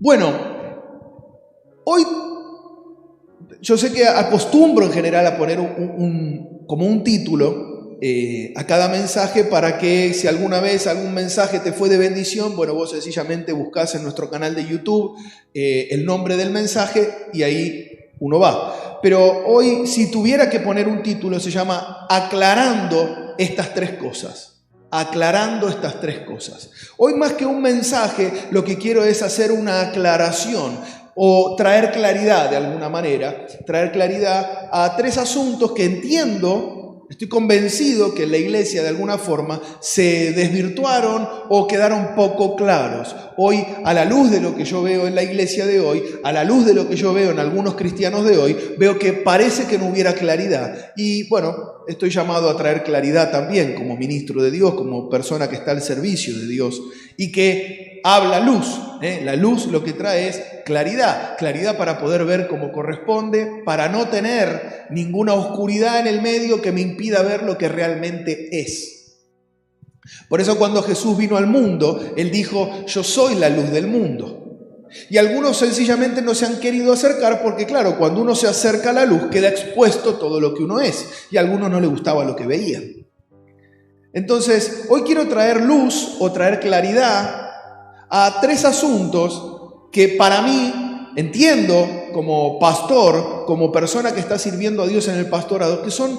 Bueno, hoy yo sé que acostumbro en general a poner como un título a cada mensaje para que si alguna vez algún mensaje te fue de bendición, bueno, vos sencillamente buscás en nuestro canal de YouTube el nombre del mensaje y ahí uno va. Pero hoy, si tuviera que poner un título, se llama Aclarando estas tres cosas. Aclarando estas tres cosas. Hoy más que un mensaje, lo que quiero es hacer una aclaración o traer claridad de alguna manera, traer claridad a tres asuntos que entiendo, estoy convencido que en la iglesia de alguna forma se desvirtuaron o quedaron poco claros. Hoy, a la luz de lo que yo veo en la iglesia de hoy, a la luz de lo que yo veo en algunos cristianos de hoy, veo que parece que no hubiera claridad. Y bueno, estoy llamado a traer claridad también como ministro de Dios, como persona que está al servicio de Dios y que habla luz. La luz lo que trae es claridad, claridad para poder ver como corresponde, para no tener ninguna oscuridad en el medio que me impida ver lo que realmente es. Por eso cuando Jesús vino al mundo, Él dijo, yo soy la luz del mundo. Y algunos sencillamente no se han querido acercar porque, claro, cuando uno se acerca a la luz queda expuesto todo lo que uno es. Y a algunos no les gustaba lo que veían. Entonces, hoy quiero traer luz o traer claridad a tres asuntos que para mí, entiendo como pastor, como persona que está sirviendo a Dios en el pastorado, que son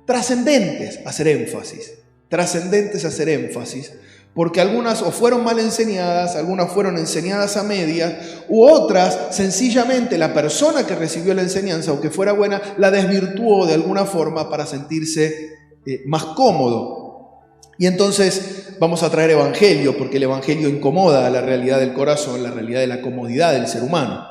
trascendentes a hacer énfasis. Trascendentes a hacer énfasis. Porque algunas o fueron mal enseñadas, algunas fueron enseñadas a medias, u otras, sencillamente la persona que recibió la enseñanza, aunque fuera buena, la desvirtuó de alguna forma para sentirse más cómodo. Y entonces vamos a traer evangelio, porque el evangelio incomoda a la realidad del corazón, la realidad de la comodidad del ser humano.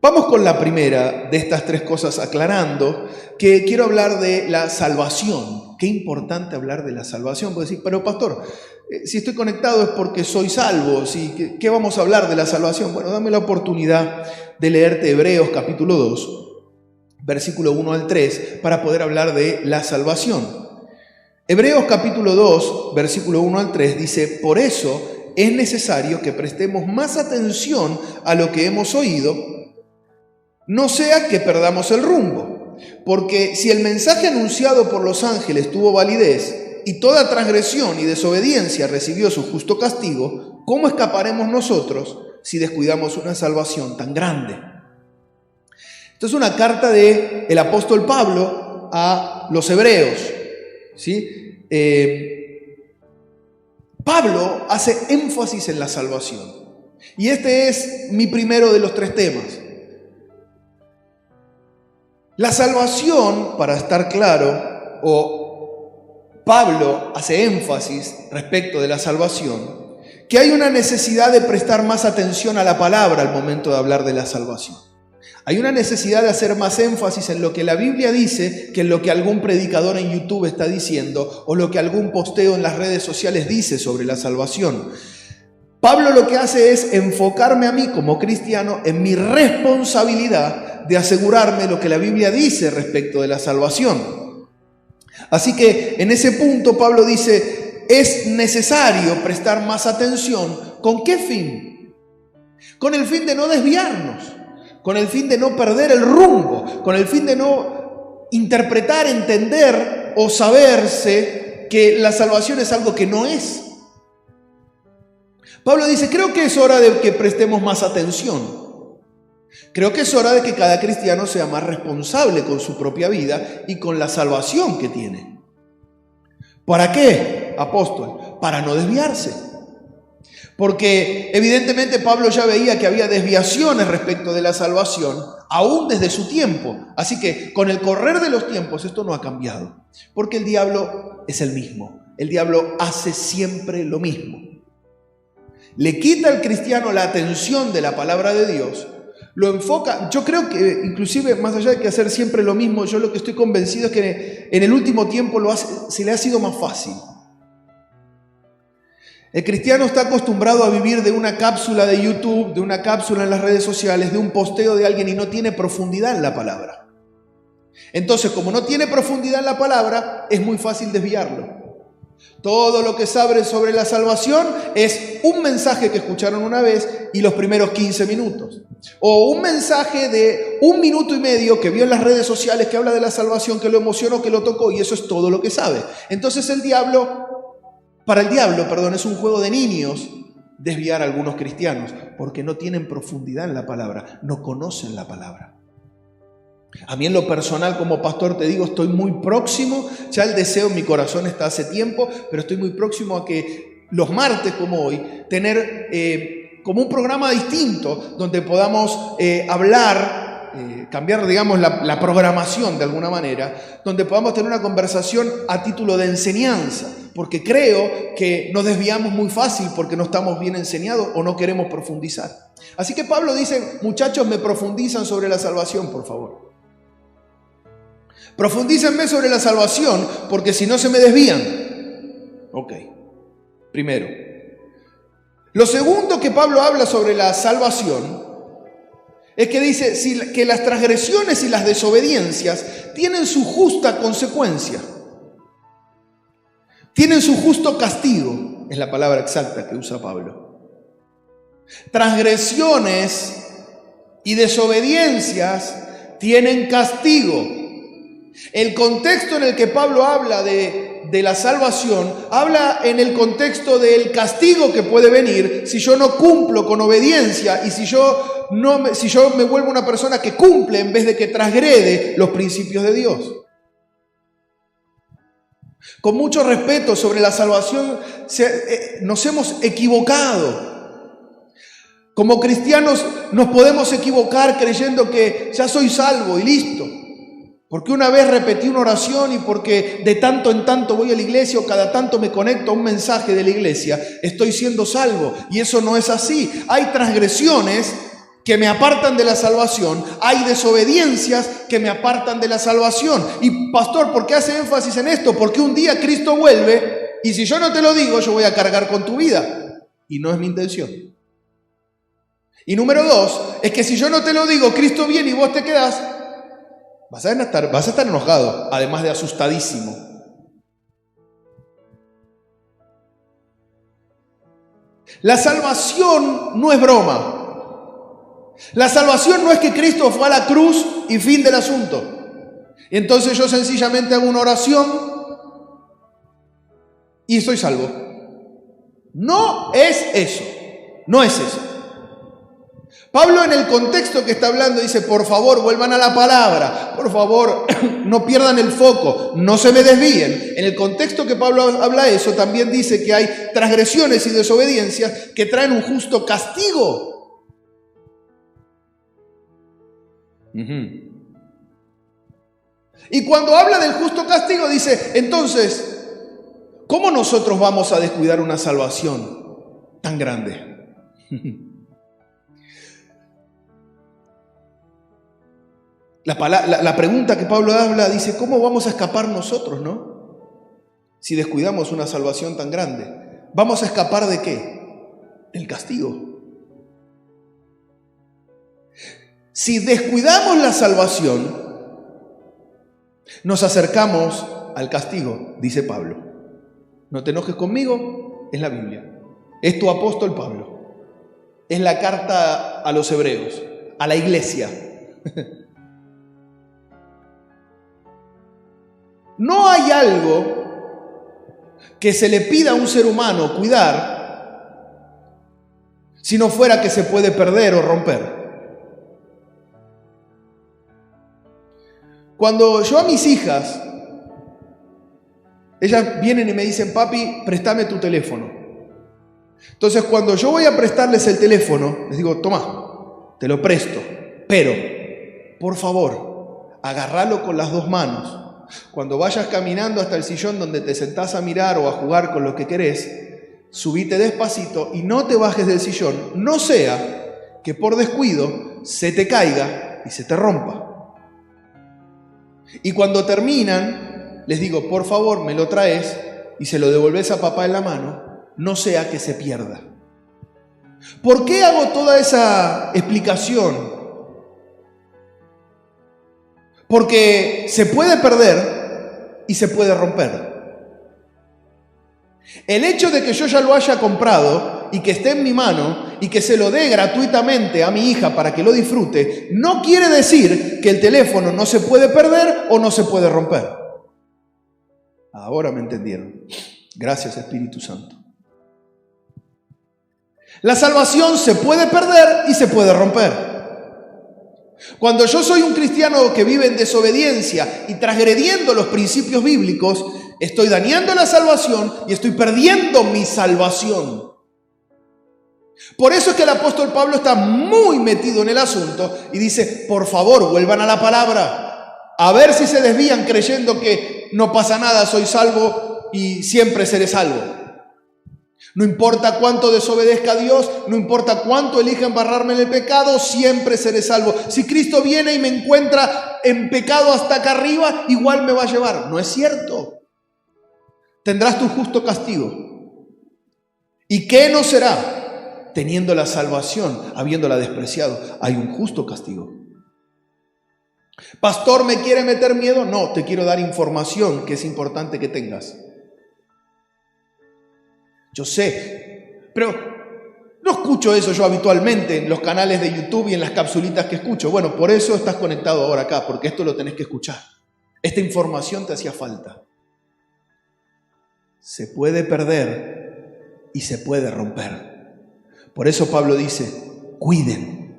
Vamos con la primera de estas tres cosas aclarando, que quiero hablar de la salvación. Qué importante hablar de la salvación. Puedes decir, pero pastor, si estoy conectado es porque soy salvo. ¿Qué vamos a hablar de la salvación? Bueno, dame la oportunidad de leerte Hebreos capítulo 2, versículo 1 al 3, para poder hablar de la salvación. Hebreos capítulo 2, versículo 1 al 3 dice, por eso es necesario que prestemos más atención a lo que hemos oído, no sea que perdamos el rumbo. Porque si el mensaje anunciado por los ángeles tuvo validez y toda transgresión y desobediencia recibió su justo castigo, ¿cómo escaparemos nosotros si descuidamos una salvación tan grande? Esto es una carta del apóstol Pablo a los hebreos, ¿sí? Pablo hace énfasis en la salvación. Y este es mi primero de los tres temas. La salvación, para estar claro, Pablo hace énfasis respecto de la salvación, que hay una necesidad de prestar más atención a la palabra al momento de hablar de la salvación. Hay una necesidad de hacer más énfasis en lo que la Biblia dice que en lo que algún predicador en YouTube está diciendo o lo que algún posteo en las redes sociales dice sobre la salvación. Pablo lo que hace es enfocarme a mí como cristiano en mi responsabilidad de asegurarme lo que la Biblia dice respecto de la salvación. Así que en ese punto Pablo dice, es necesario prestar más atención. ¿Con qué fin? Con el fin de no desviarnos, con el fin de no perder el rumbo, con el fin de no interpretar, entender o saberse que la salvación es algo que no es. Pablo dice, creo que es hora de que prestemos más atención. Creo que es hora de que cada cristiano sea más responsable con su propia vida y con la salvación que tiene. ¿Para qué, apóstol? Para no desviarse. Porque evidentemente Pablo ya veía que había desviaciones respecto de la salvación, aún desde su tiempo. Así que con el correr de los tiempos esto no ha cambiado. Porque el diablo es el mismo. El diablo hace siempre lo mismo. Le quita al cristiano la atención de la palabra de Dios, lo enfoca. Yo creo que inclusive más allá de que hacer siempre lo mismo, yo lo que estoy convencido es que en el último tiempo se le ha sido más fácil. El cristiano está acostumbrado a vivir de una cápsula de YouTube, de una cápsula en las redes sociales, de un posteo de alguien y no tiene profundidad en la palabra. Entonces, como no tiene profundidad en la palabra, es muy fácil desviarlo. Todo lo que saben sobre la salvación es un mensaje que escucharon una vez y los primeros 15 minutos. O un mensaje de 1 minuto y medio que vio en las redes sociales que habla de la salvación, que lo emocionó, que lo tocó, y eso es todo lo que sabe. Entonces para el diablo, es un juego de niños desviar a algunos cristianos, porque no tienen profundidad en la palabra, no conocen la palabra. A mí en lo personal como pastor te digo, estoy muy próximo, ya el deseo en mi corazón está hace tiempo, pero estoy muy próximo a que los martes como hoy, tener como un programa distinto donde podamos hablar, cambiar digamos la programación de alguna manera, donde podamos tener una conversación a título de enseñanza, porque creo que nos desviamos muy fácil porque no estamos bien enseñados o no queremos profundizar. Así que Pablo dice, muchachos, me profundizan sobre la salvación, por favor. Profundícenme sobre la salvación, porque si no se me desvían. Ok, primero. Lo segundo que Pablo habla sobre la salvación es que dice que las transgresiones y las desobediencias tienen su justa consecuencia. Tienen su justo castigo, es la palabra exacta que usa Pablo. Transgresiones y desobediencias tienen castigo. El contexto en el que Pablo habla de la salvación, habla en el contexto del castigo que puede venir si yo no cumplo con obediencia y si yo me vuelvo una persona que cumple en vez de que transgrede los principios de Dios. Con mucho respeto sobre la salvación, nos hemos equivocado. Como cristianos nos podemos equivocar creyendo que ya soy salvo y listo. Porque una vez repetí una oración y porque de tanto en tanto voy a la iglesia o cada tanto me conecto a un mensaje de la iglesia, estoy siendo salvo. Y eso no es así. Hay transgresiones que me apartan de la salvación, hay desobediencias que me apartan de la salvación. Y pastor, ¿por qué hace énfasis en esto? Porque un día Cristo vuelve y si yo no te lo digo, yo voy a cargar con tu vida. Y no es mi intención. Y número 2, es que si yo no te lo digo, Cristo viene y vos te quedás, vas a estar enojado, además de asustadísimo. La salvación no es broma. La salvación no es que Cristo fue a la cruz y fin del asunto. Entonces yo sencillamente hago una oración y estoy salvo. No es eso. No es eso. Pablo en el contexto que está hablando dice, por favor, vuelvan a la palabra, por favor, no pierdan el foco, no se me desvíen. En el contexto que Pablo habla eso, también dice que hay transgresiones y desobediencias que traen un justo castigo. Y cuando habla del justo castigo dice, entonces, ¿cómo nosotros vamos a descuidar una salvación tan grande? La pregunta que Pablo habla dice, ¿cómo vamos a escapar nosotros, no? Si descuidamos una salvación tan grande. ¿Vamos a escapar de qué? Del castigo. Si descuidamos la salvación, nos acercamos al castigo, dice Pablo. No te enojes conmigo, es la Biblia. Es tu apóstol Pablo. Es la carta a los hebreos, a la iglesia. No hay algo que se le pida a un ser humano cuidar si no fuera que se puede perder o romper. Cuando yo a mis hijas, ellas vienen y me dicen, papi, préstame tu teléfono. Entonces cuando yo voy a prestarles el teléfono, les digo, toma, te lo presto, pero, por favor, agárralo con las 2 manos. Cuando vayas caminando hasta el sillón donde te sentás a mirar o a jugar con lo que querés, subite despacito y no te bajes del sillón, no sea que por descuido se te caiga y se te rompa. Y cuando terminan, les digo, por favor, me lo traes y se lo devolvés a papá en la mano, no sea que se pierda. ¿Por qué hago toda esa explicación? Porque se puede perder y se puede romper. El hecho de que yo ya lo haya comprado y que esté en mi mano y que se lo dé gratuitamente a mi hija para que lo disfrute, no quiere decir que el teléfono no se puede perder o no se puede romper. Ahora me entendieron. Gracias, Espíritu Santo. La salvación se puede perder y se puede romper. Cuando yo soy un cristiano que vive en desobediencia y transgrediendo los principios bíblicos, estoy dañando la salvación y estoy perdiendo mi salvación. Por eso es que el apóstol Pablo está muy metido en el asunto y dice, por favor, vuelvan a la palabra, a ver si se desvían creyendo que no pasa nada, soy salvo y siempre seré salvo. No importa cuánto desobedezca a Dios, no importa cuánto elija embarrarme en el pecado, siempre seré salvo. Si Cristo viene y me encuentra en pecado hasta acá arriba, igual me va a llevar. No es cierto. Tendrás tu justo castigo. ¿Y qué no será? Teniendo la salvación, habiéndola despreciado, hay un justo castigo. Pastor, ¿me quiere meter miedo? No, te quiero dar información que es importante que tengas. Yo sé, pero no escucho eso yo habitualmente en los canales de YouTube y en las capsulitas que escucho. Bueno, por eso estás conectado ahora acá, porque esto lo tenés que escuchar. Esta información te hacía falta. Se puede perder y se puede romper. Por eso Pablo dice, cuiden.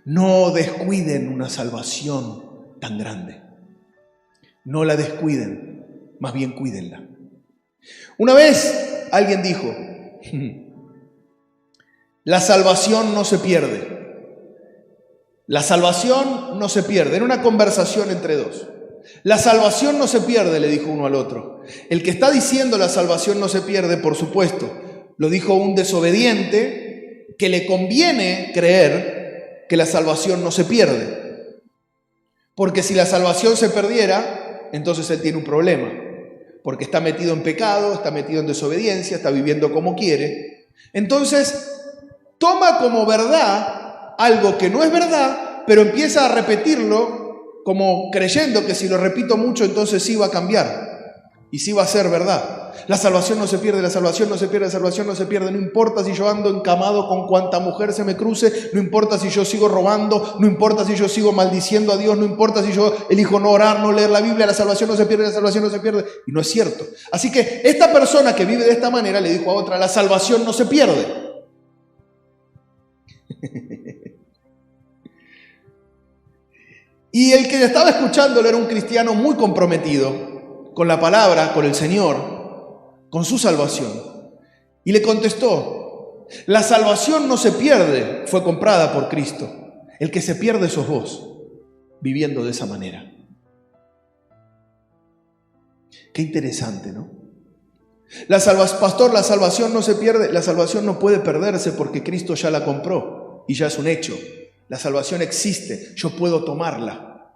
No descuiden una salvación tan grande. No la descuiden, más bien cuídenla. Una vez alguien dijo, la salvación no se pierde. La salvación no se pierde. Era una conversación entre dos. La salvación no se pierde, le dijo uno al otro. El que está diciendo la salvación no se pierde, por supuesto, lo dijo un desobediente que le conviene creer que la salvación no se pierde. Porque si la salvación se perdiera, entonces él tiene un problema. Porque está metido en pecado, está metido en desobediencia, está viviendo como quiere. Entonces, toma como verdad algo que no es verdad, pero empieza a repetirlo como creyendo que si lo repito mucho, entonces sí va a cambiar y sí va a ser verdad. La salvación no se pierde, la salvación no se pierde, la salvación no se pierde. No importa si yo ando encamado con cuanta mujer se me cruce, no importa si yo sigo robando, no importa si yo sigo maldiciendo a Dios, no importa si yo elijo no orar, no leer la Biblia, la salvación no se pierde, la salvación no se pierde. Y no es cierto. Así que esta persona que vive de esta manera le dijo a otra, la salvación no se pierde. Y el que estaba escuchándolo era un cristiano muy comprometido con la palabra, con el Señor, con su salvación. Y le contestó, la salvación no se pierde, fue comprada por Cristo. El que se pierde sos vos, viviendo de esa manera. Qué interesante, ¿no? Pastor, la salvación no se pierde, la salvación no puede perderse porque Cristo ya la compró y ya es un hecho. La salvación existe, yo puedo tomarla.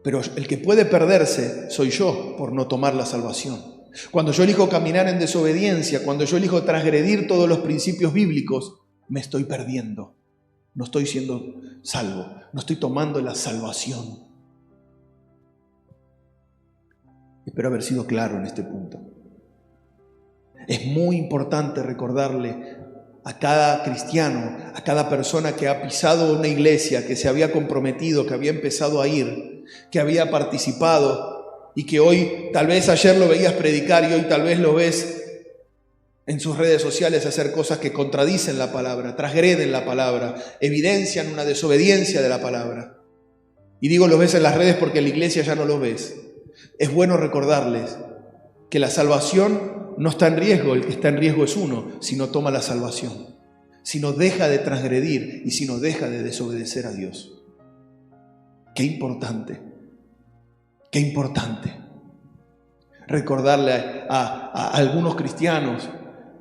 Pero el que puede perderse soy yo por no tomar la salvación. Cuando yo elijo caminar en desobediencia, cuando yo elijo transgredir todos los principios bíblicos, me estoy perdiendo. No estoy siendo salvo, no estoy tomando la salvación. Espero haber sido claro en este punto. Es muy importante recordarle a cada cristiano, a cada persona que ha pisado una iglesia, que se había comprometido, que había empezado a ir, que había participado y que hoy, tal vez ayer lo veías predicar y hoy tal vez lo ves en sus redes sociales hacer cosas que contradicen la palabra, transgreden la palabra, evidencian una desobediencia de la palabra. Y digo los ves en las redes porque en la iglesia ya no los ves. Es bueno recordarles que la salvación no está en riesgo, el que está en riesgo es uno, si no toma la salvación, si no deja de transgredir y si no deja de desobedecer a Dios. Qué importante recordarle a algunos cristianos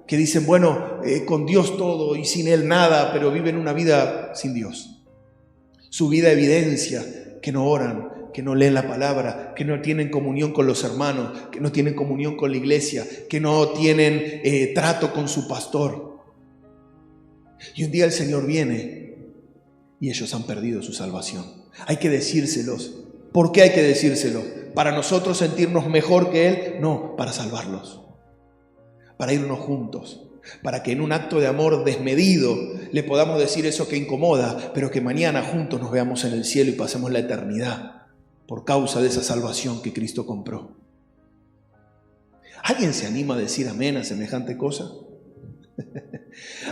que dicen, bueno, con Dios todo y sin Él nada, pero viven una vida sin Dios. Su vida evidencia que no oran, que no leen la palabra, que no tienen comunión con los hermanos, que no tienen comunión con la iglesia, que no tienen trato con su pastor. Y un día el Señor viene y ellos han perdido su salvación. Hay que decírselos. ¿Por qué hay que decírselo? ¿Para nosotros sentirnos mejor que Él? No, para salvarlos. para irnos juntos, para que en un acto de amor desmedido le podamos decir eso que incomoda, pero que mañana juntos nos veamos en el cielo y pasemos la eternidad por causa de esa salvación que Cristo compró. ¿Alguien se anima a decir amén a semejante cosa?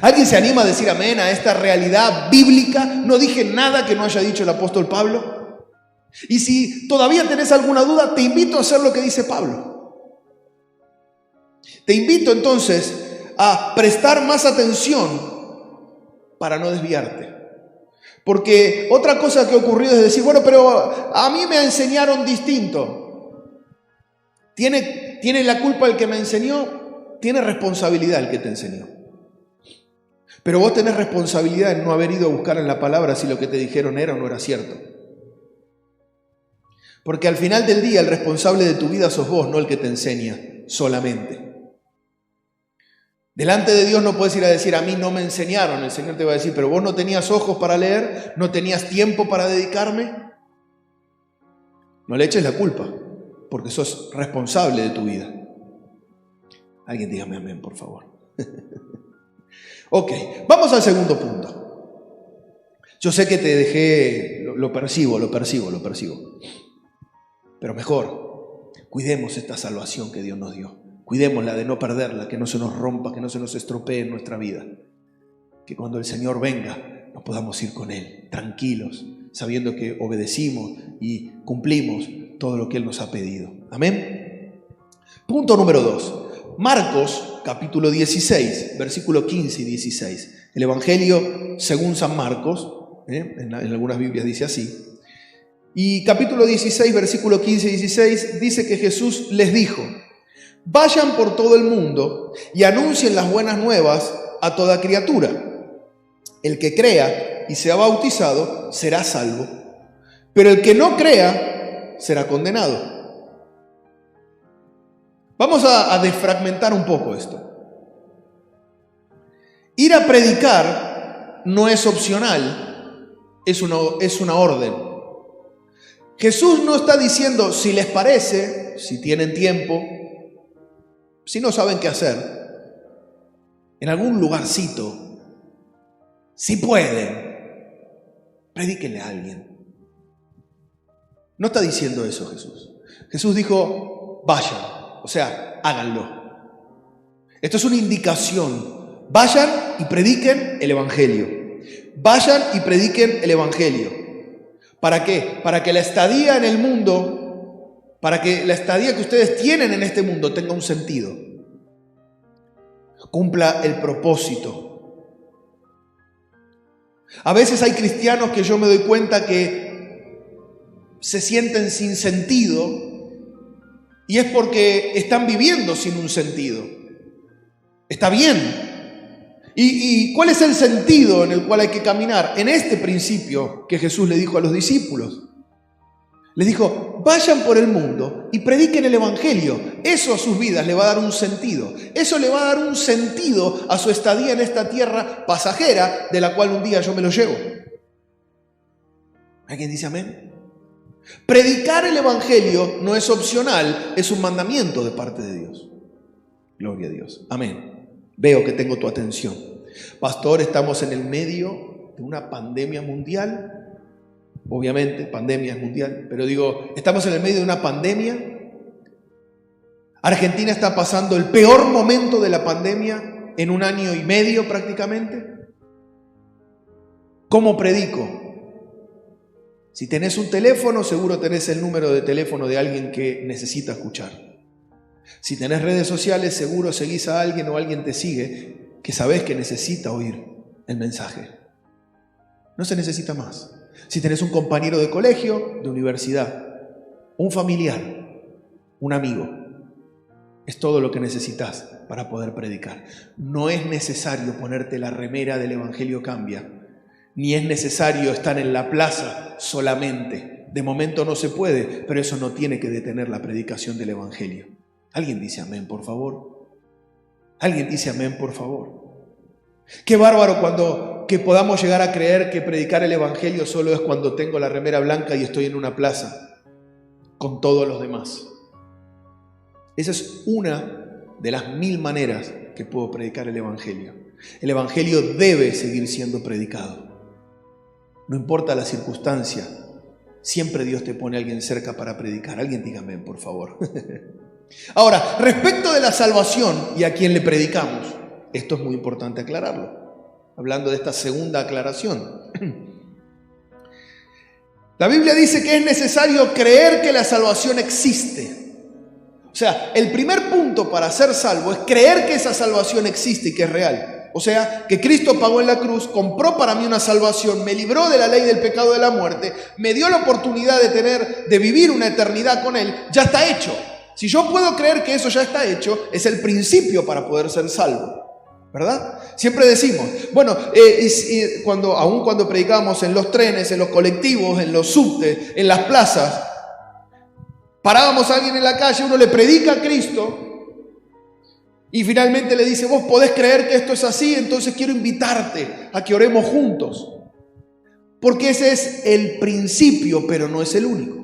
¿Alguien se anima a decir amén a esta realidad bíblica? No dije nada que no haya dicho el apóstol Pablo. Y si todavía tenés alguna duda, te invito a hacer lo que dice Pablo. Te invito entonces a prestar más atención para no desviarte. Porque otra cosa que ha ocurrido es decir, bueno, pero a mí me enseñaron distinto. ¿Tiene la culpa el que me enseñó? Tiene responsabilidad el que te enseñó. Pero vos tenés responsabilidad en no haber ido a buscar en la palabra si lo que te dijeron era o no era cierto. Porque al final del día el responsable de tu vida sos vos, no el que te enseña solamente. Delante de Dios no puedes ir a decir, a mí no me enseñaron. El Señor te va a decir, pero vos no tenías ojos para leer, no tenías tiempo para dedicarme. No le eches la culpa, porque sos responsable de tu vida. Alguien dígame amén, por favor. Ok, vamos al segundo punto. Yo sé que te dejé, lo percibo. Pero mejor, cuidemos esta salvación que Dios nos dio. Cuidémosla de no perderla, que no se nos rompa, que no se nos estropee en nuestra vida. Que cuando el Señor venga, nos podamos ir con Él, tranquilos, sabiendo que obedecimos y cumplimos todo lo que Él nos ha pedido. Amén. Punto número 2. Marcos, capítulo 16, versículo 15 y 16. El Evangelio según San Marcos, en algunas Biblias dice así. Y capítulo 16, versículo 15 y 16, dice que Jesús les dijo, vayan por todo el mundo y anuncien las buenas nuevas a toda criatura. El que crea y sea bautizado será salvo, pero el que no crea será condenado. Vamos a desfragmentar un poco esto. Ir a predicar no es opcional, es una orden. Jesús no está diciendo, si les parece, si tienen tiempo, si no saben qué hacer, en algún lugarcito, si pueden, predíquenle a alguien. No está diciendo eso Jesús. Jesús dijo, vayan, o sea, háganlo. Esto es una indicación. Vayan y prediquen el Evangelio. Vayan y prediquen el Evangelio. ¿Para qué? Para que la estadía en el mundo, para que la estadía que ustedes tienen en este mundo tenga un sentido. Cumpla el propósito. A veces hay cristianos que yo me doy cuenta que se sienten sin sentido y es porque están viviendo sin un sentido. Está bien. ¿Y cuál es el sentido en el cual hay que caminar? En este principio que Jesús le dijo a los discípulos. Les dijo, vayan por el mundo y prediquen el Evangelio. Eso a sus vidas le va a dar un sentido. Eso le va a dar un sentido a su estadía en esta tierra pasajera de la cual un día yo me lo llevo. ¿Alguien dice amén? Predicar el Evangelio no es opcional, es un mandamiento de parte de Dios. Gloria a Dios. Amén. Veo que tengo tu atención. Pastor, estamos en el medio de una pandemia mundial. Obviamente, pandemia es mundial, pero digo, estamos en el medio de una pandemia. Argentina está pasando el peor momento de la pandemia en 1 año y medio prácticamente. ¿Cómo predico? Si tenés un teléfono, seguro tenés el número de teléfono de alguien que necesita escuchar. Si tenés redes sociales, seguro seguís a alguien o alguien te sigue que sabés que necesita oír el mensaje. No se necesita más. Si tenés un compañero de colegio, de universidad, un familiar, un amigo, es todo lo que necesitas para poder predicar. No es necesario ponerte la remera del Evangelio Cambia, ni es necesario estar en la plaza solamente. De momento no se puede, pero eso no tiene que detener la predicación del Evangelio. ¿Alguien dice amén, por favor? ¿Alguien dice amén, por favor? Qué bárbaro que podamos llegar a creer que predicar el Evangelio solo es cuando tengo la remera blanca y estoy en una plaza con todos los demás. Esa es una de las 1000 maneras que puedo predicar el Evangelio. El Evangelio debe seguir siendo predicado. No importa la circunstancia, siempre Dios te pone a alguien cerca para predicar. Alguien dígame, por favor. Ahora, respecto de la salvación y a quién le predicamos, esto es muy importante aclararlo. Hablando de esta segunda aclaración. La Biblia dice que es necesario creer que la salvación existe. O sea, el primer punto para ser salvo es creer que esa salvación existe y que es real. O sea, que Cristo pagó en la cruz, compró para mí una salvación, me libró de la ley del pecado de la muerte, me dio la oportunidad de vivir una eternidad con Él, ya está hecho. Si yo puedo creer que eso ya está hecho, es el principio para poder ser salvo. ¿Verdad? Siempre decimos, bueno, aun cuando predicábamos en los trenes, en los colectivos, en los subtes, en las plazas, parábamos a alguien en la calle, uno le predica a Cristo y finalmente le dice, vos podés creer que esto es así, entonces quiero invitarte a que oremos juntos. Porque ese es el principio, pero no es el único.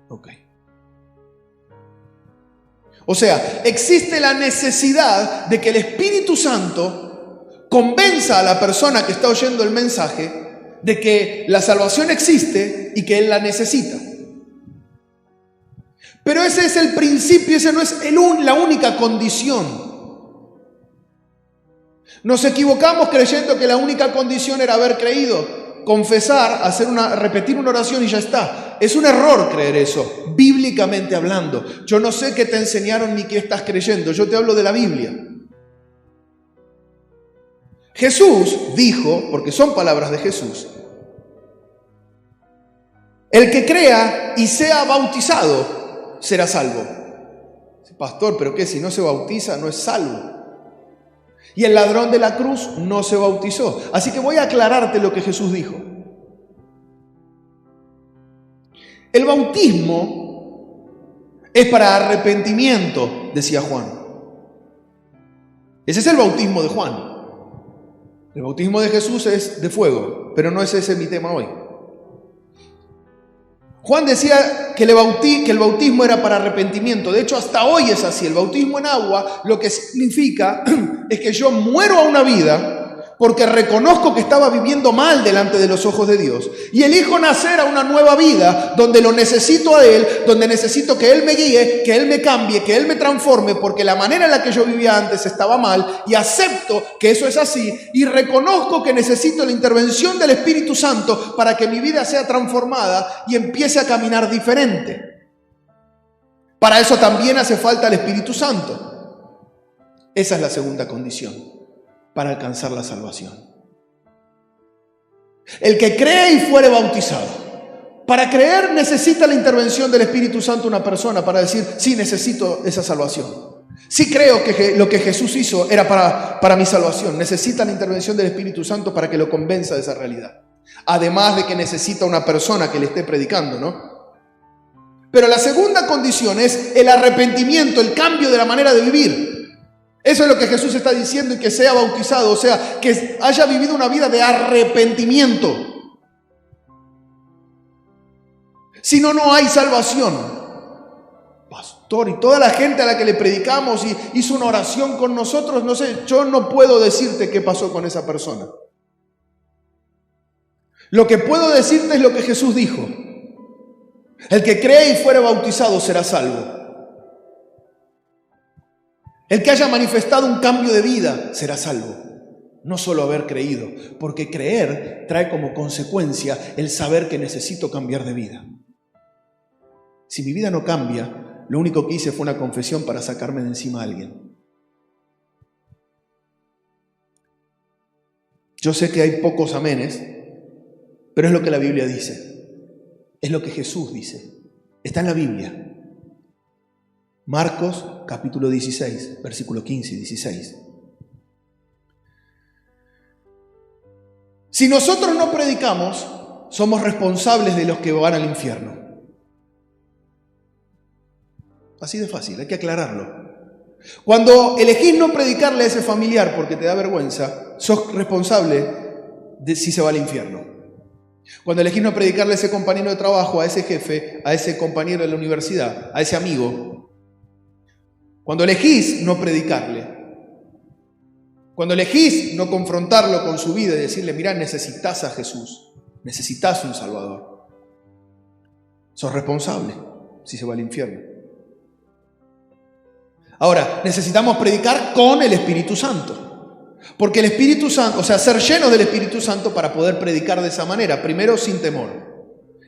Ok. O sea, existe la necesidad de que el Espíritu Santo convenza a la persona que está oyendo el mensaje de que la salvación existe y que él la necesita. Pero ese es el principio, ese no es la única condición. Nos equivocamos creyendo que la única condición era haber creído. Confesar, repetir una oración y ya está. Es un error creer eso, bíblicamente hablando. Yo no sé qué te enseñaron ni qué estás creyendo, yo te hablo de la Biblia. Jesús dijo, porque son palabras de Jesús, el que crea y sea bautizado será salvo. Pastor, ¿pero qué? Si no se bautiza no es salvo. Y el ladrón de la cruz no se bautizó. Así que voy a aclararte lo que Jesús dijo. El bautismo es para arrepentimiento, decía Juan. Ese es el bautismo de Juan. El bautismo de Jesús es de fuego, pero no es ese mi tema hoy. Juan decía que el bautismo era para arrepentimiento. De hecho, hasta hoy es así. El bautismo en agua lo que significa es que yo muero a una vida porque reconozco que estaba viviendo mal delante de los ojos de Dios y elijo nacer a una nueva vida donde lo necesito a Él, donde necesito que Él me guíe, que Él me cambie, que Él me transforme, porque la manera en la que yo vivía antes estaba mal y acepto que eso es así y reconozco que necesito la intervención del Espíritu Santo para que mi vida sea transformada y empiece a caminar diferente. Para eso también hace falta el Espíritu Santo. Esa es la segunda condición para alcanzar la salvación. El que cree y fuere bautizado. Para creer necesita la intervención del Espíritu Santo una persona para decir, sí, necesito esa salvación. Sí creo que lo que Jesús hizo era para mi salvación. Necesita la intervención del Espíritu Santo para que lo convenza de esa realidad. Además de que necesita una persona que le esté predicando, ¿no? Pero la segunda condición es el arrepentimiento, el cambio de la manera de vivir. Eso es lo que Jesús está diciendo, y que sea bautizado, o sea, que haya vivido una vida de arrepentimiento. Si no, no hay salvación. Pastor, y toda la gente a la que le predicamos y hizo una oración con nosotros, no sé, yo no puedo decirte qué pasó con esa persona. Lo que puedo decirte es lo que Jesús dijo. El que cree y fuere bautizado será salvo. El que haya manifestado un cambio de vida será salvo. No solo haber creído, porque creer trae como consecuencia el saber que necesito cambiar de vida. Si mi vida no cambia, lo único que hice fue una confesión para sacarme de encima a alguien. Yo sé que hay pocos amenes, pero es lo que la Biblia dice. Es lo que Jesús dice. Está en la Biblia. Marcos capítulo 16, versículo 15 y 16. Si nosotros no predicamos, somos responsables de los que van al infierno. Así de fácil, hay que aclararlo. Cuando elegís no predicarle a ese familiar porque te da vergüenza, sos responsable de si se va al infierno. Cuando elegís no predicarle a ese compañero de trabajo, a ese jefe, a ese compañero de la universidad, a ese amigo, Cuando elegís no predicarle, cuando elegís no confrontarlo con su vida y decirle, mirá, necesitas a Jesús, necesitas un Salvador, sos responsable si se va al infierno. Ahora, necesitamos predicar con el Espíritu Santo, porque el Espíritu Santo, o sea, ser lleno del Espíritu Santo para poder predicar de esa manera, primero sin temor.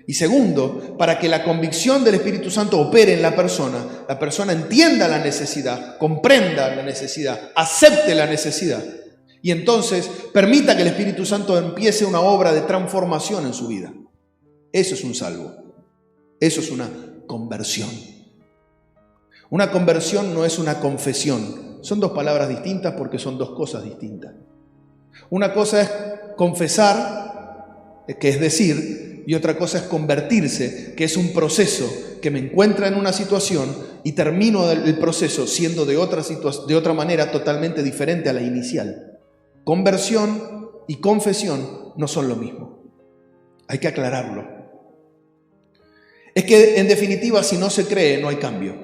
Y segundo, para que la convicción del Espíritu Santo opere en la persona entienda la necesidad, comprenda la necesidad, acepte la necesidad y entonces permita que el Espíritu Santo empiece una obra de transformación en su vida. Eso es un salvo. Eso es una conversión. Una conversión no es una confesión. Son dos palabras distintas porque son dos cosas distintas. Una cosa es confesar, que es decir, y otra cosa es convertirse, que es un proceso que me encuentra en una situación y termino el proceso siendo de otra manera totalmente diferente a la inicial. Conversión y confesión no son lo mismo. Hay que aclararlo. Es que en definitiva, si no se cree, no hay cambio.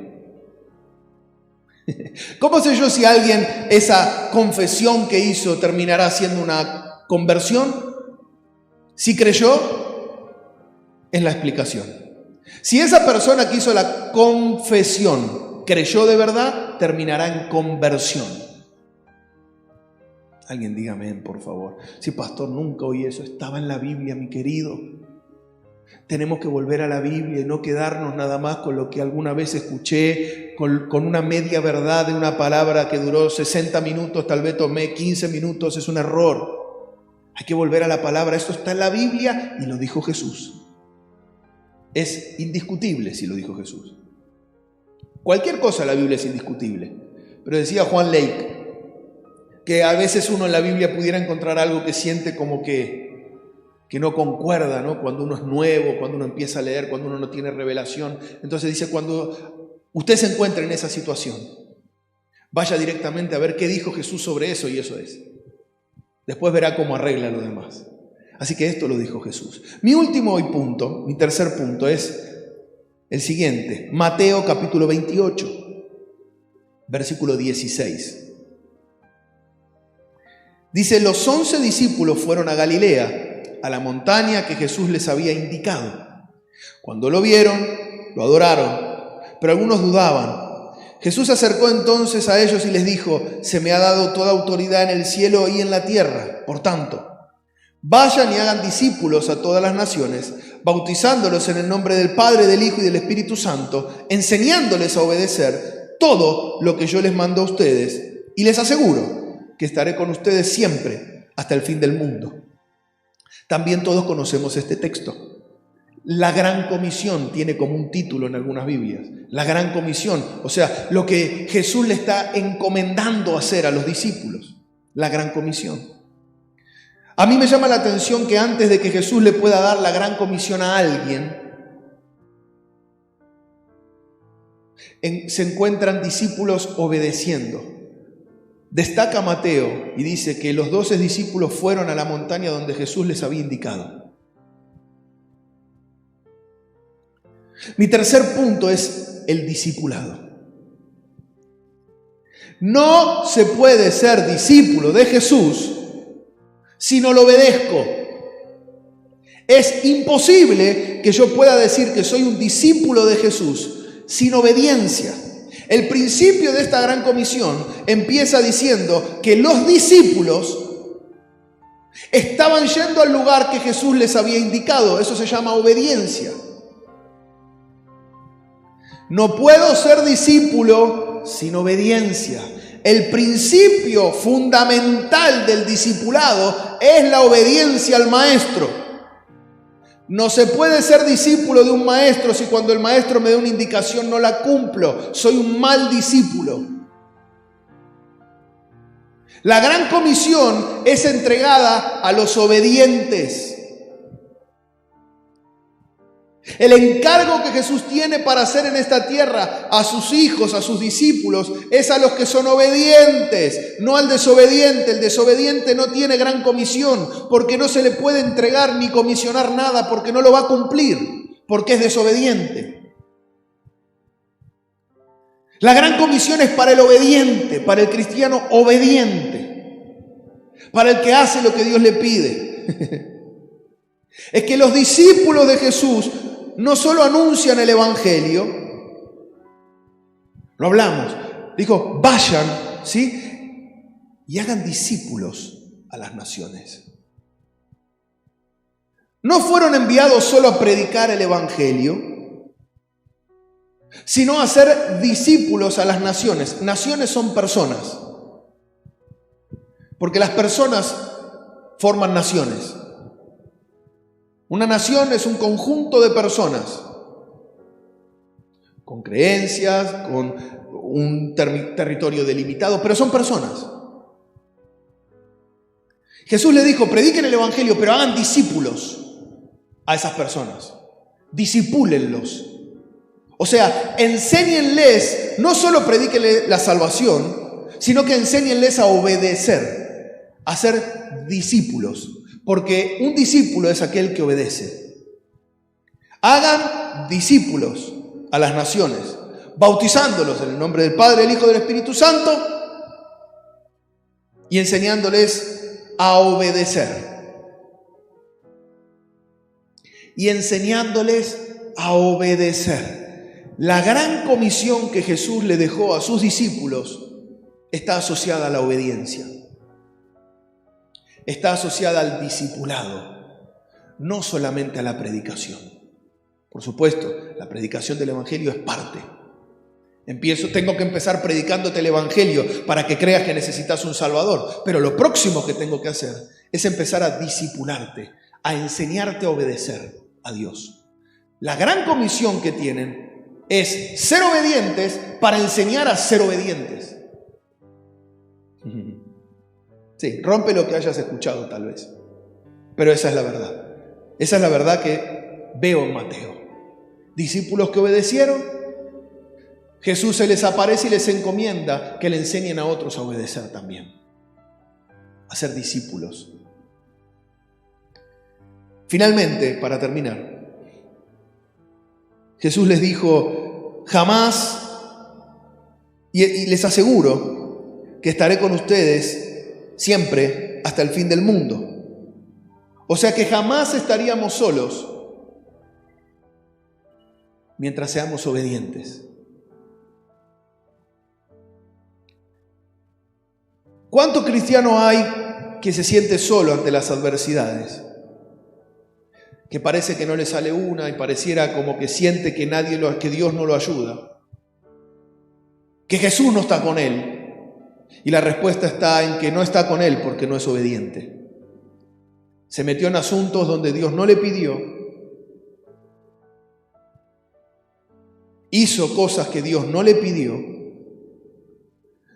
¿Cómo sé yo si alguien esa confesión que hizo terminará siendo una conversión? Si creyó, es la explicación. Si esa persona que hizo la confesión creyó de verdad, terminará en conversión. Alguien dígame, por favor. Sí, pastor, nunca oí eso. Estaba en la Biblia, mi querido. Tenemos que volver a la Biblia y no quedarnos nada más con lo que alguna vez escuché, con una media verdad de una palabra que duró 60 minutos, tal vez tomé 15 minutos. Es un error. Hay que volver a la palabra. Esto está en la Biblia y lo dijo Jesús. Es indiscutible si lo dijo Jesús. Cualquier cosa en la Biblia es indiscutible. Pero decía Juan Lake que a veces uno en la Biblia pudiera encontrar algo que siente como que no concuerda, ¿no? Cuando uno es nuevo, cuando uno empieza a leer, cuando uno no tiene revelación. Entonces dice, cuando usted se encuentre en esa situación, vaya directamente a ver qué dijo Jesús sobre eso y eso es. Después verá cómo arregla lo demás. Así que esto lo dijo Jesús. Mi último punto, mi tercer punto es el siguiente. Mateo capítulo 28, versículo 16. Dice, los 11 discípulos fueron a Galilea, a la montaña que Jesús les había indicado. Cuando lo vieron, lo adoraron, pero algunos dudaban. Jesús se acercó entonces a ellos y les dijo, se me ha dado toda autoridad en el cielo y en la tierra. Por tanto, vayan y hagan discípulos a todas las naciones, bautizándolos en el nombre del Padre, del Hijo y del Espíritu Santo, enseñándoles a obedecer todo lo que yo les mando a ustedes, y les aseguro que estaré con ustedes siempre hasta el fin del mundo. También todos conocemos este texto. La Gran Comisión tiene como un título en algunas Biblias. La Gran Comisión, o sea, lo que Jesús le está encomendando hacer a los discípulos. La Gran Comisión. A mí me llama la atención que antes de que Jesús le pueda dar la Gran Comisión a alguien, se encuentran discípulos obedeciendo. Destaca Mateo y dice que los 12 discípulos fueron a la montaña donde Jesús les había indicado. Mi tercer punto es el discipulado. No se puede ser discípulo de Jesús si no lo obedezco. Es imposible que yo pueda decir que soy un discípulo de Jesús sin obediencia. El principio de esta gran comisión empieza diciendo que los discípulos estaban yendo al lugar que Jesús les había indicado. Eso se llama obediencia. No puedo ser discípulo sin obediencia. El principio fundamental del discipulado es la obediencia al maestro. No se puede ser discípulo de un maestro si cuando el maestro me da una indicación no la cumplo. Soy un mal discípulo. La gran comisión es entregada a los obedientes. El encargo que Jesús tiene para hacer en esta tierra a sus hijos, a sus discípulos, es a los que son obedientes, no al desobediente. El desobediente no tiene gran comisión porque no se le puede entregar ni comisionar nada porque no lo va a cumplir, porque es desobediente. La gran comisión es para el obediente, para el cristiano obediente, para el que hace lo que Dios le pide. Es que los discípulos de Jesús no solo anuncian el Evangelio, lo hablamos, dijo, vayan, ¿sí? Y hagan discípulos a las naciones. No fueron enviados solo a predicar el Evangelio, sino a ser discípulos a las naciones. Naciones son personas, porque las personas forman naciones. Una nación es un conjunto de personas, con creencias, con un territorio delimitado, pero son personas. Jesús le dijo, prediquen el Evangelio, pero hagan discípulos a esas personas. Discipúlenlos. O sea, enséñenles, no solo predíquenles la salvación, sino que enséñenles a obedecer, a ser discípulos. Porque un discípulo es aquel que obedece. Hagan discípulos a las naciones, bautizándolos en el nombre del Padre, del Hijo y del Espíritu Santo y enseñándoles a obedecer. Y enseñándoles a obedecer. La gran comisión que Jesús le dejó a sus discípulos está asociada a la obediencia. Está asociada al discipulado, no solamente a la predicación. Por supuesto, la predicación del Evangelio es parte. Tengo que empezar predicándote el Evangelio para que creas que necesitas un Salvador. Pero lo próximo que tengo que hacer es empezar a discipularte, a enseñarte a obedecer a Dios. La gran comisión que tienen es ser obedientes para enseñar a ser obedientes. Sí, rompe lo que hayas escuchado tal vez, pero esa es la verdad. Esa es la verdad que veo en Mateo. Discípulos que obedecieron, Jesús se les aparece y les encomienda que le enseñen a otros a obedecer también, a ser discípulos. Finalmente, para terminar, Jesús les dijo, jamás, y les aseguro que estaré con ustedes siempre hasta el fin del mundo. O sea que jamás estaríamos solos mientras seamos obedientes. ¿Cuánto cristiano hay que se siente solo ante las adversidades? Que parece que no le sale una y pareciera como que siente que que Dios no lo ayuda, que Jesús no está con él. Y la respuesta está en que no está con él porque no es obediente. Se metió en asuntos donde Dios no le pidió. Hizo cosas que Dios no le pidió.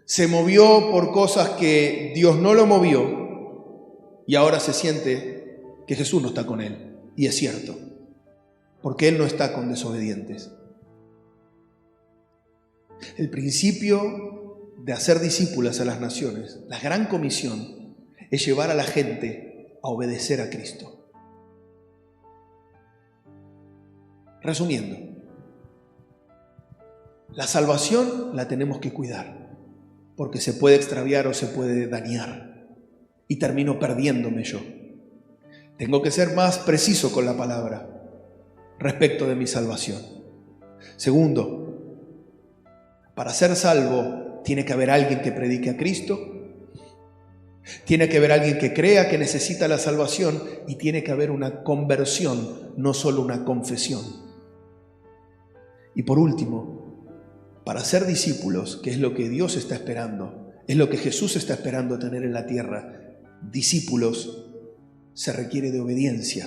Se movió por cosas que Dios no lo movió. Y ahora se siente que Jesús no está con él. Y es cierto, porque Él no está con desobedientes. El principio de hacer discípulos a las naciones, la gran comisión, es llevar a la gente a obedecer a Cristo. Resumiendo, la salvación la tenemos que cuidar, porque se puede extraviar o se puede dañar, y termino perdiéndome yo. Tengo que ser más preciso con la palabra respecto de mi salvación. Segundo, para ser salvo tiene que haber alguien que predique a Cristo, tiene que haber alguien que crea que necesita la salvación y tiene que haber una conversión, no solo una confesión. Y por último, para ser discípulos, que es lo que Dios está esperando, es lo que Jesús está esperando tener en la tierra, discípulos, se requiere de obediencia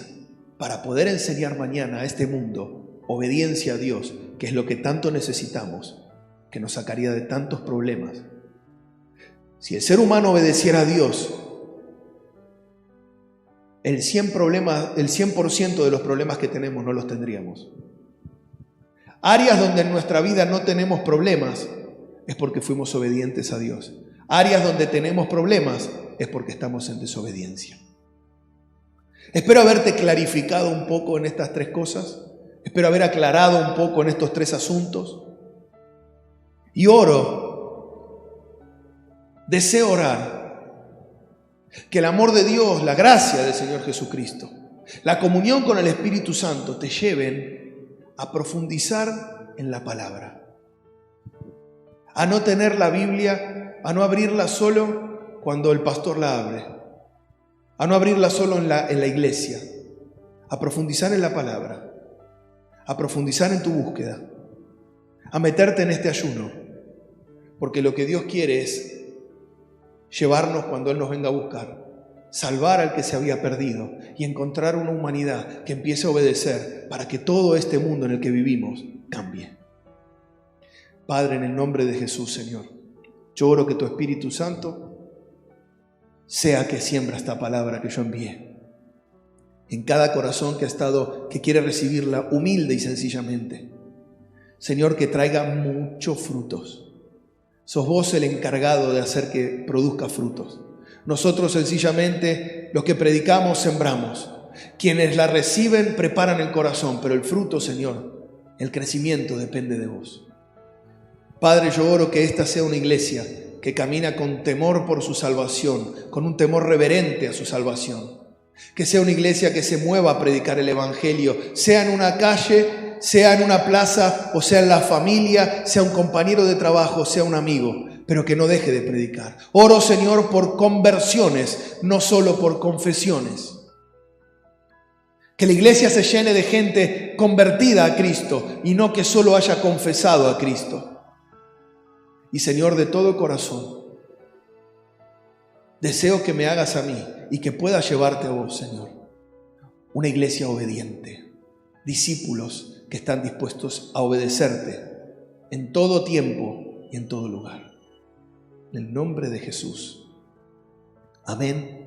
para poder enseñar mañana a este mundo obediencia a Dios, que es lo que tanto necesitamos, que nos sacaría de tantos problemas. Si el ser humano obedeciera a Dios, el 100% de los problemas que tenemos no los tendríamos. Áreas donde en nuestra vida no tenemos problemas es porque fuimos obedientes a Dios. Áreas donde tenemos problemas es porque estamos en desobediencia. Espero haberte clarificado un poco en estas tres cosas. Espero haber aclarado un poco en estos tres asuntos. Y deseo orar, que el amor de Dios, la gracia del Señor Jesucristo, la comunión con el Espíritu Santo te lleven a profundizar en la palabra, a no tener la Biblia, a no abrirla solo cuando el pastor la abre, a no abrirla solo en la iglesia, a profundizar en la palabra, a profundizar en tu búsqueda, a meterte en este ayuno, porque lo que Dios quiere es llevarnos cuando Él nos venga a buscar, salvar al que se había perdido y encontrar una humanidad que empiece a obedecer para que todo este mundo en el que vivimos cambie. Padre, en el nombre de Jesús, Señor, yo oro que tu Espíritu Santo sea que siembra esta palabra que yo envié en cada corazón que quiere recibirla humilde y sencillamente. Señor, que traiga muchos frutos. Sos vos el encargado de hacer que produzca frutos. Nosotros sencillamente, los que predicamos, sembramos. Quienes la reciben preparan el corazón, pero el fruto, Señor, el crecimiento depende de vos. Padre, yo oro que esta sea una iglesia que camina con temor por su salvación, con un temor reverente a su salvación. Que sea una iglesia que se mueva a predicar el Evangelio, sea en una calle, sea en una plaza, o sea en la familia, sea un compañero de trabajo, sea un amigo, pero que no deje de predicar. Oro, Señor, por conversiones, no solo por confesiones. Que la iglesia se llene de gente convertida a Cristo y no que solo haya confesado a Cristo. Y Señor, de todo corazón, deseo que me hagas a mí y que pueda llevarte a vos, Señor, una iglesia obediente, discípulos que están dispuestos a obedecerte en todo tiempo y en todo lugar. En el nombre de Jesús. Amén.